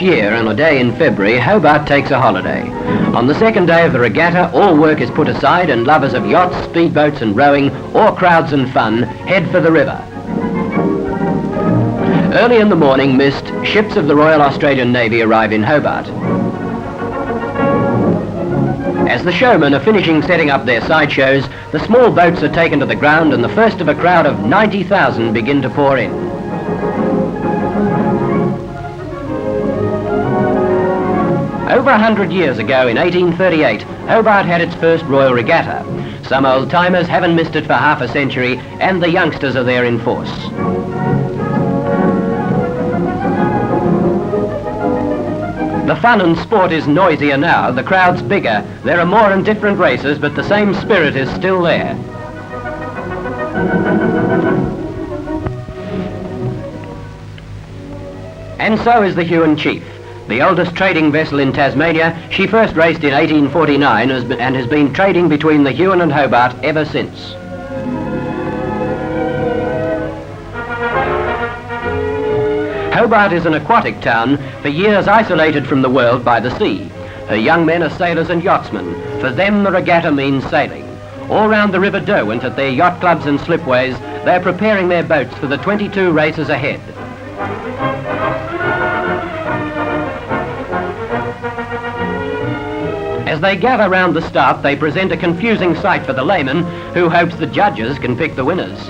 Each year, on a day in February, Hobart takes a holiday. On the second day of the regatta, all work is put aside and lovers of yachts, speedboats and rowing, or crowds and fun, head for the river. Early in the morning mist, ships of the Royal Australian Navy arrive in Hobart. As the showmen are finishing setting up their sideshows, the small boats are taken to the ground and the first of a crowd of 90,000 begin to pour in. Over 100 years ago, in 1838, Hobart had its first Royal Regatta. Some old-timers haven't missed it for half a century, and the youngsters are there in force. The fun and sport is noisier now, the crowd's bigger. There are more and different races, but the same spirit is still there. And so is the Hugh and Chief. The oldest trading vessel in Tasmania. She first raced in 1849 and has been trading between the Huon and Hobart ever since. Hobart is an aquatic town, for years isolated from the world by the sea. Her young men are sailors and yachtsmen. For them, the regatta means sailing. All round the River Derwent at their yacht clubs and slipways, they're preparing their boats for the 22 races ahead. As they gather round the start, they present a confusing sight for the layman, who hopes the judges can pick the winners.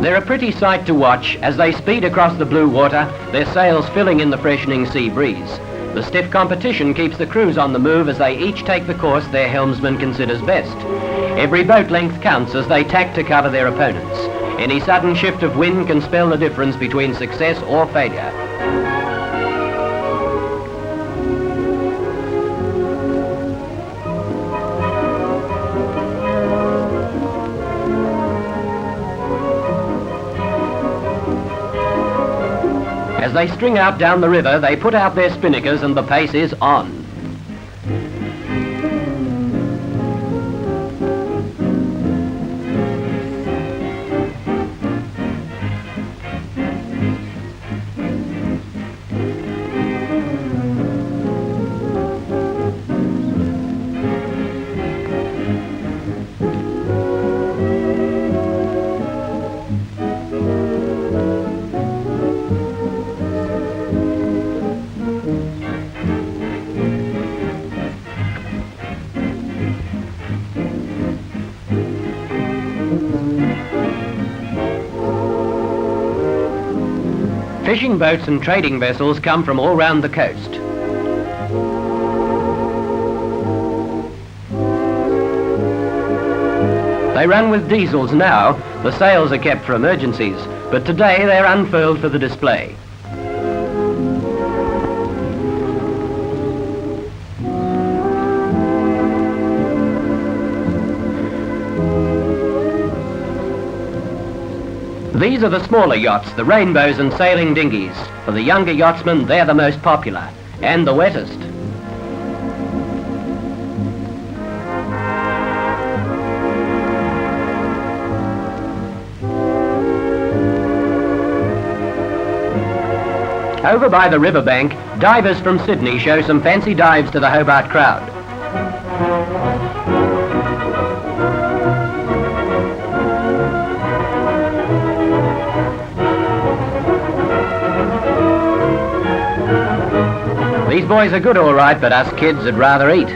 They're a pretty sight to watch as they speed across the blue water, their sails filling in the freshening sea breeze. The stiff competition keeps the crews on the move as they each take the course their helmsman considers best. Every boat length counts as they tack to cover their opponents. Any sudden shift of wind can spell the difference between success or failure. As they string out down the river, they put out their spinnakers and the pace is on. Fishing boats and trading vessels come from all round the coast. They run with diesels now. The sails are kept for emergencies, but today they're unfurled for the display. These are the smaller yachts, the rainbows and sailing dinghies. For the younger yachtsmen, they're the most popular and the wettest. Over by the riverbank, divers from Sydney show some fancy dives to the Hobart crowd. These boys are good all right, but us kids would rather eat.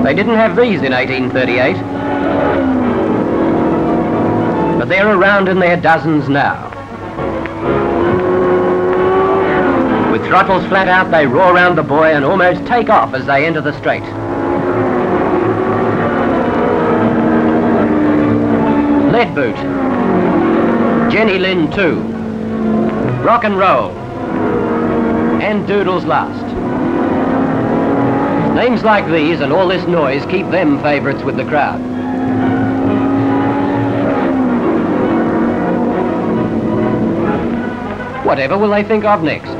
They didn't have these in 1838, but they're around in their dozens now. With throttles flat out, they roar round the buoy and almost take off as they enter the strait. Lead Boot, Jenny Lynn 2, Rock and Roll, and Doodle's Last. Names like these and all this noise keep them favourites with the crowd. Whatever will they think of next?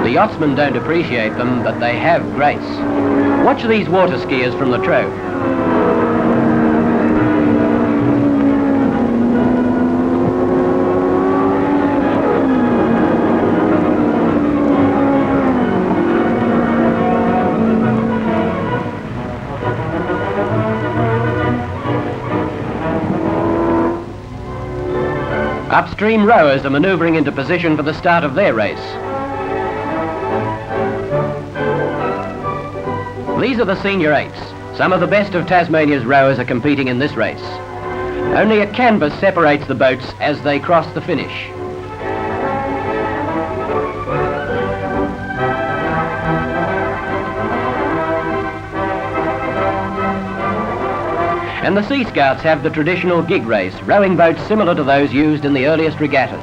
The yachtsmen don't appreciate them, but they have grace. Watch these water skiers from the Trove. Upstream rowers are manoeuvring into position for the start of their race. These are the senior eights. Some of the best of Tasmania's rowers are competing in this race. Only a canvas separates the boats as they cross the finish. And the Sea Scouts have the traditional gig race, rowing boats similar to those used in the earliest regattas.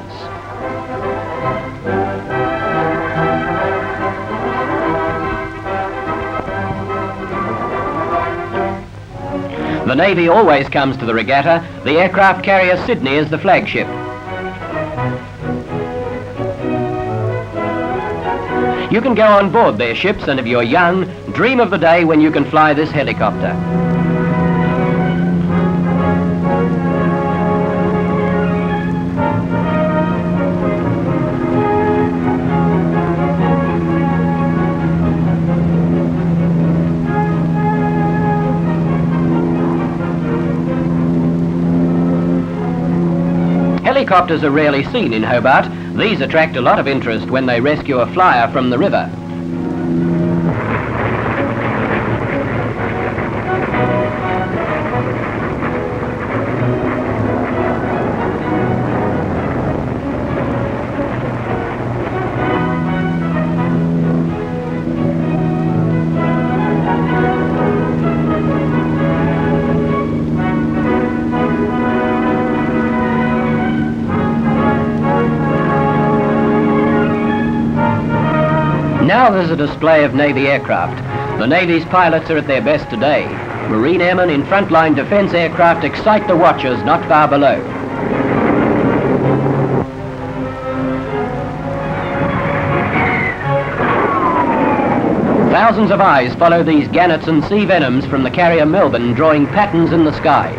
The Navy always comes to the regatta. The aircraft carrier Sydney is the flagship. You can go on board their ships, and if you're young, dream of the day when you can fly this helicopter. Helicopters are rarely seen in Hobart. These attract a lot of interest when they rescue a flyer from the river. Now there's a display of Navy aircraft. The Navy's pilots are at their best today. Marine airmen in frontline defence aircraft excite the watchers not far below. Thousands of eyes follow these gannets and sea venoms from the carrier Melbourne, drawing patterns in the sky.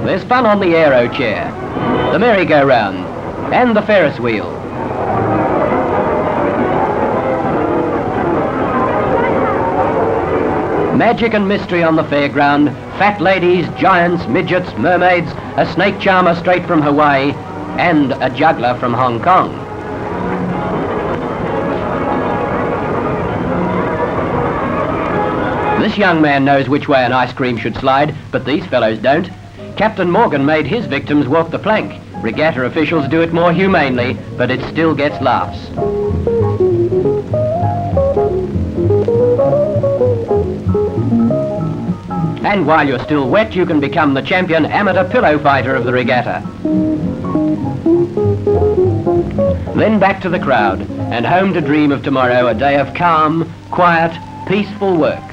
There's fun on the aero chair, the merry-go-round, and the Ferris wheel. Magic and mystery on the fairground, fat ladies, giants, midgets, mermaids, a snake charmer straight from Hawaii, and a juggler from Hong Kong. This young man knows which way an ice cream should slide, but these fellows don't. Captain Morgan made his victims walk the plank. Regatta officials do it more humanely, but it still gets laughs. And while you're still wet, you can become the champion amateur pillow fighter of the regatta. Then back to the crowd, and home to dream of tomorrow, a day of calm, quiet, peaceful work.